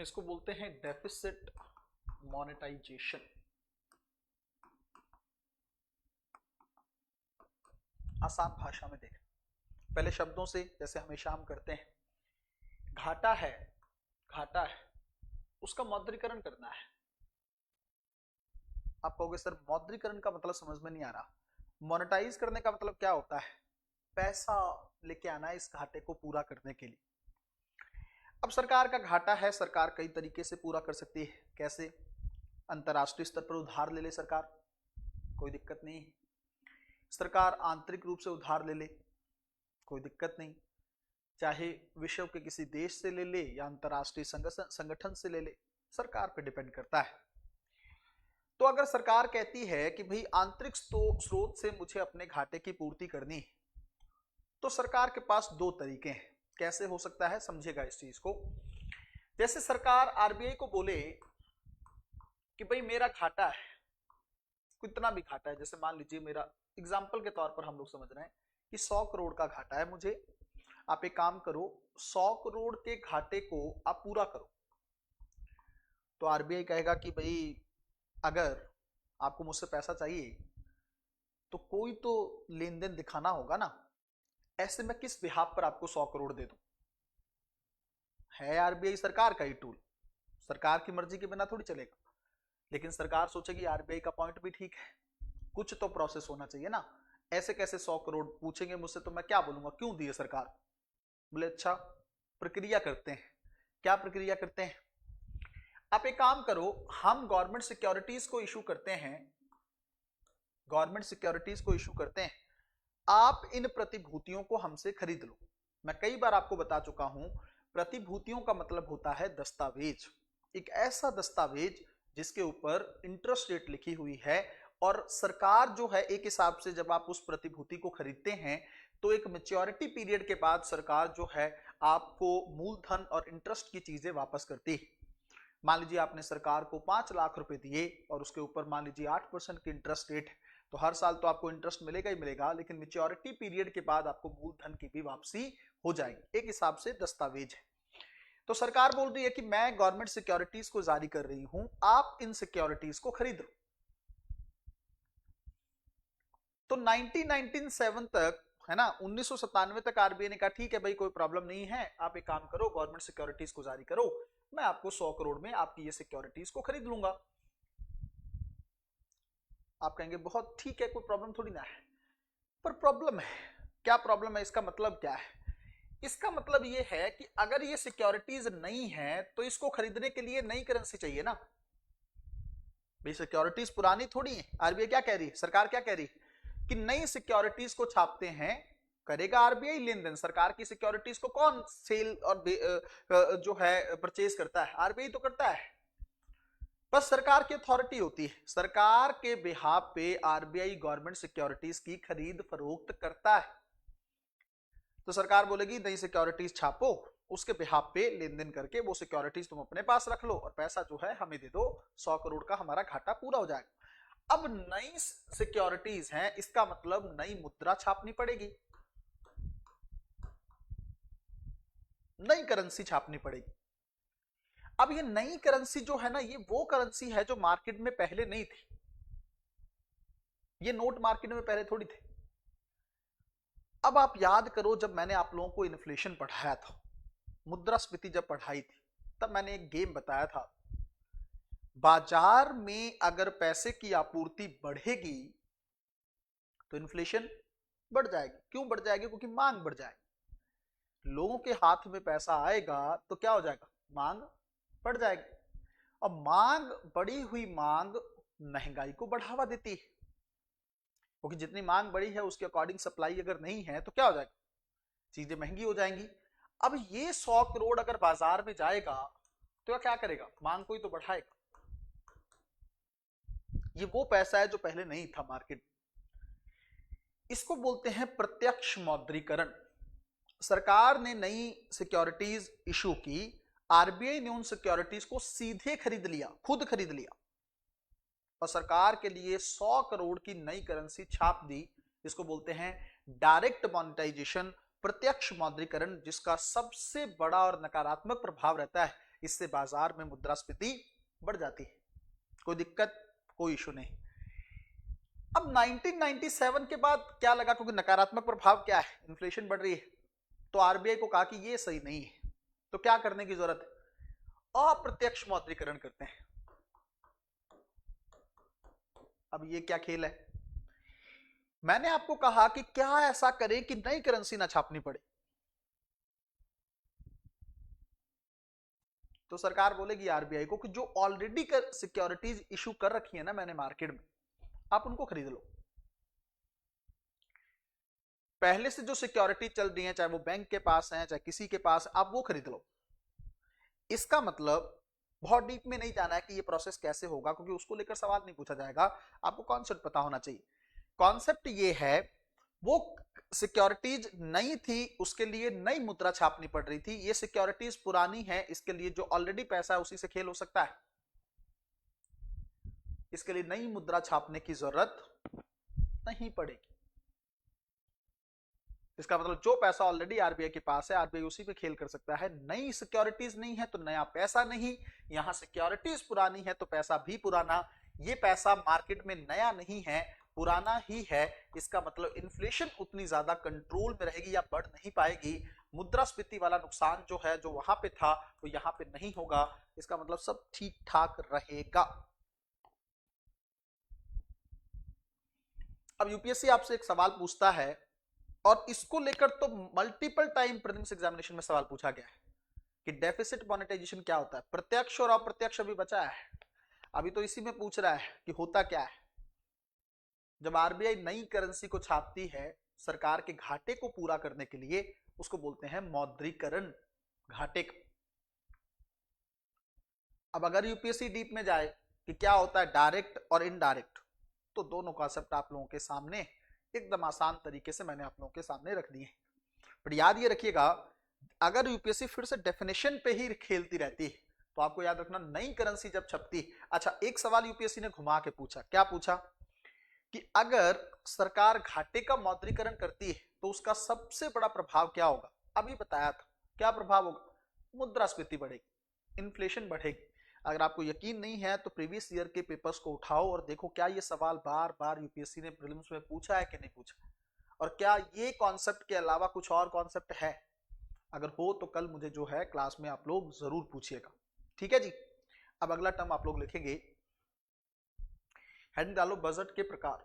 इसको बोलते हैं डेफिसिट मॉनेटाइजेशन। आसान भाषा में देखें, पहले शब्दों से जैसे हमेशा हम करते हैं, घाटा है, घाटा है, उसका मौद्रीकरण करना है। आप कहोगे सर मौद्रीकरण का मतलब समझ में नहीं आ रहा। मोनेटाइज करने का मतलब क्या होता है? पैसा लेके आना है इस घाटे को पूरा करने के लिए। अब सरकार का घाटा है, सरकार कई तरीके से पूरा कर सकती है। कैसे? अंतरराष्ट्रीय स्तर पर उधार ले ले सरकार, कोई दिक्कत नहीं है। सरकार आंतरिक रूप से उधार ले ले, कोई दिक्कत नहीं। चाहे विश्व के किसी देश से ले ले या अंतरराष्ट्रीय संगठन से ले ले, सरकार पे डिपेंड करता है। तो अगर सरकार कहती है कि भाई आंतरिक स्रोत से मुझे अपने घाटे की पूर्ति करनी है, तो सरकार के पास दो तरीके हैं। कैसे हो सकता है, समझिएगा इस चीज को। जैसे सरकार आरबीआई को बोले कि भाई मेरा घाटा है, कितना भी घाटा है, जैसे मान लीजिए मेरा एग्जाम्पल के तौर पर हम लोग समझ रहे हैं कि 100 करोड़ का घाटा है मुझे, आप एक काम करो 100 करोड़ के घाटे को आप पूरा करो। तो आरबीआई कहेगा कि भाई अगर आपको मुझसे पैसा चाहिए तो कोई तो लेन देन दिखाना होगा ना, ऐसे में किस बिहाफ पर आपको 100 करोड़ दे दूं? है आरबीआई सरकार का ही टूल, सरकार की मर्जी के बिना थोड़ी चलेगा। लेकिन सरकार सोचेगी आरबीआई का पॉइंट भी ठीक है, कुछ तो प्रोसेस होना चाहिए ना। ऐसे कैसे 100 करोड़ पूछेंगे मुझसे तो मैं क्या बोलूंगा, क्यों दिए सरकार? बोले अच्छा प्रक्रिया करते हैं। क्या प्रक्रिया करते हैं? आप एक काम करो, हम गवर्नमेंट सिक्योरिटीज को इशू करते हैं, गवर्नमेंट सिक्योरिटीज को इशू करते हैं, आप इन प्रतिभूतियों को हमसे खरीद लो। मैं कई बार आपको बता चुका हूं, प्रतिभूतियों का मतलब होता है दस्तावेज, एक ऐसा दस्तावेज जिसके ऊपर इंटरेस्ट रेट लिखी हुई है। और सरकार जो है एक हिसाब से जब आप उस प्रतिभूति को खरीदते हैं तो एक मैच्योरिटी पीरियड के बाद सरकार जो है आपको मूलधन और इंटरेस्ट की चीजें वापस करती है। मान लीजिए आपने सरकार को 5 लाख रुपए दिए और उसके ऊपर मान लीजिए 8% की इंटरेस्ट रेट है, तो हर साल तो आपको इंटरेस्ट मिलेगा ही मिलेगा, लेकिन मैच्योरिटी पीरियड के बाद आपको मूलधन की भी वापसी हो जाएगी। एक हिसाब से दस्तावेज है। तो सरकार बोल रही है कि मैं गवर्नमेंट सिक्योरिटीज को जारी कर रही हूं, आप इन सिक्योरिटीज को खरीद लो। तो 1997 तक है ना, 1997 तक आरबीआई ने कहा ठीक है भाई कोई प्रॉब्लम नहीं है, आप एक काम करो गवर्नमेंट सिक्योरिटीज को जारी करो, मैं आपको 100 करोड़ में आपकी ये सिक्योरिटीज को खरीद लूंगा। आप कहेंगे बहुत ठीक है, कोई प्रॉब्लम थोड़ी ना है। पर प्रॉब्लम है। क्या प्रॉब्लम है? इसका मतलब क्या है? इसका मतलब ये है कि अगर ये सिक्योरिटीज नहीं है तो इसको खरीदने के लिए नई करेंसी चाहिए ना भाई। सिक्योरिटीज पुरानी थोड़ी है। आरबीआई क्या कह रही है, सरकार क्या कह रही है कि नई सिक्योरिटीज को छापते हैं, करेगा आरबीआई लेन देन। सरकार की सिक्योरिटीज को कौन सेल और जो है परचेज करता है? आरबीआई तो करता है। बस सरकार की अथॉरिटी होती है, सरकार के बिहाफ पे आरबीआई गवर्नमेंट सिक्योरिटीज की खरीद फरोख्त करता है। तो सरकार बोलेगी नई सिक्योरिटीज छापो, उसके बिहाफ पे लेन देन करके वो सिक्योरिटीज तुम अपने पास रख लो और पैसा जो है हमें दे दो, 100 करोड़ का हमारा घाटा पूरा हो जाएगा। अब नई सिक्योरिटीज हैं, इसका मतलब नई मुद्रा छापनी पड़ेगी, नई करेंसी छापनी पड़ेगी। अब ये नई करेंसी जो है ना, ये वो करेंसी है जो मार्केट में पहले नहीं थी। ये नोट मार्केट में पहले थोड़ी थे। अब आप याद करो जब मैंने आप लोगों को इन्फ्लेशन पढ़ाया था, मुद्रास्फीति जब पढ़ाई थी, तब मैंने एक गेम बताया था। बाजार में अगर पैसे की आपूर्ति बढ़ेगी तो इन्फ्लेशन बढ़ जाएगी। क्यों बढ़ जाएगी? क्योंकि मांग बढ़ जाएगी। लोगों के हाथ में पैसा आएगा तो क्या हो जाएगा? मांग बढ़ जाएगी। और मांग, बढ़ी हुई मांग महंगाई को बढ़ावा देती है, क्योंकि जितनी मांग बढ़ी है उसके अकॉर्डिंग सप्लाई अगर नहीं है तो क्या हो जाएगा? चीजें महंगी हो जाएंगी। अब ये 100 करोड़ अगर बाजार में जाएगा तो क्या करेगा? मांग को ही तो बढ़ाएगा। ये वो पैसा है जो पहले नहीं था मार्केट। इसको बोलते हैं प्रत्यक्ष मौद्रीकरण। सरकार ने नई सिक्योरिटीज इशू की, आरबीआई ने उन सिक्योरिटीज को सीधे खरीद लिया, खुद खरीद लिया और सरकार के लिए 100 करोड़ की नई करेंसी छाप दी। इसको बोलते हैं डायरेक्ट मॉनेटाइजेशन, प्रत्यक्ष मौद्रीकरण, जिसका सबसे बड़ा और नकारात्मक प्रभाव रहता है इससे बाजार में मुद्रास्फीति बढ़ जाती है। कोई दिक्कत, कोई इशू नहीं। अब 1997 के बाद क्या लगा, क्योंकि नकारात्मक प्रभाव क्या है, इन्फ्लेशन बढ़ रही है, तो आरबीआई को कहा कि ये सही नहीं है, तो क्या करने की जरूरत है, अप्रत्यक्ष मौद्रीकरण करते हैं। अब ये क्या खेल है, मैंने आपको कहा कि क्या ऐसा करें कि नई करेंसी ना छापनी पड़े, तो सरकार बोलेगी आरबीआई को कि जो ऑलरेडी सिक्योरिटीज इशू कर रखी है ना मैंने मार्केट में, आप उनको खरीद लो। पहले से जो सिक्योरिटी चल रही है, चाहे वो बैंक के पास है चाहे किसी के पास, आप वो खरीद लो। इसका मतलब बहुत डीप में नहीं जाना है कि ये प्रोसेस कैसे होगा, क्योंकि उसको लेकर सवाल नहीं पूछा जाएगा, आपको कॉन्सेप्ट पता होना चाहिए। कॉन्सेप्ट ये है, वो सिक्योरिटीज नई थी, उसके लिए नई मुद्रा छापनी पड़ रही थी, ये सिक्योरिटीज पुरानी है, इसके लिए जो ऑलरेडी पैसा है उसी से खेल हो सकता है, इसके लिए नई मुद्रा छापने की जरूरत नहीं पड़ेगी। इसका मतलब जो पैसा ऑलरेडी आरबीआई के पास है, आरबीआई उसी पे खेल कर सकता है। नई सिक्योरिटीज नहीं है तो नया पैसा नहीं, यहां सिक्योरिटीज पुरानी है तो पैसा भी पुराना। ये पैसा मार्केट में नया नहीं है, पुराना ही है। इसका मतलब इन्फ्लेशन उतनी ज्यादा कंट्रोल में रहेगी या बढ़ नहीं पाएगी। मुद्रास्फीति वाला नुकसान जो है, जो वहां पे था, वो यहां पे नहीं होगा। इसका मतलब सब ठीक ठाक रहेगा। अब यूपीएससी आपसे एक सवाल पूछता है, और इसको लेकर तो मल्टीपल टाइम प्रीलिम्स एग्जामिनेशन में सवाल पूछा गया है कि डेफिसिट मॉनेटाइजेशन क्या होता है। प्रत्यक्ष और अप्रत्यक्ष अभी बचा है, अभी तो इसी में पूछ रहा है कि होता क्या है। जब आरबीआई नई करेंसी को छापती है सरकार के घाटे को पूरा करने के लिए, उसको बोलते हैं मौद्रीकरण, घाटे का। अब अगर यूपीएससी डीप में जाए कि क्या होता है डायरेक्ट और इनडायरेक्ट, तो दोनों कॉन्सेप्ट आप लोगों के सामने एकदम आसान तरीके से मैंने आप लोगों के सामने रख दिए। पर याद ये रखिएगा, अगर यूपीएससी फिर से डेफिनेशन पे ही खेलती रहती है तो आपको याद रखना, नई करेंसी जब छपती। अच्छा, एक सवाल यूपीएससी ने घुमा के पूछा, क्या पूछा कि अगर सरकार घाटे का मौद्रीकरण करती है तो उसका सबसे बड़ा प्रभाव क्या होगा। अभी बताया था, क्या प्रभाव होगा, मुद्रास्फीति बढ़ेगी, इन्फ्लेशन बढ़ेगी। अगर आपको यकीन नहीं है तो प्रीवियस ईयर के पेपर्स को उठाओ और देखो क्या ये सवाल बार बार यूपीएससी ने प्रीलिम्स में पूछा है कि नहीं पूछा, और क्या ये कॉन्सेप्ट के अलावा कुछ और कॉन्सेप्ट है। अगर हो तो कल मुझे जो है क्लास में आप लोग जरूर पूछिएगा, ठीक है जी। अब अगला टर्म आप लोग लिखेंगे, हेडिंग डालो बजट के प्रकार।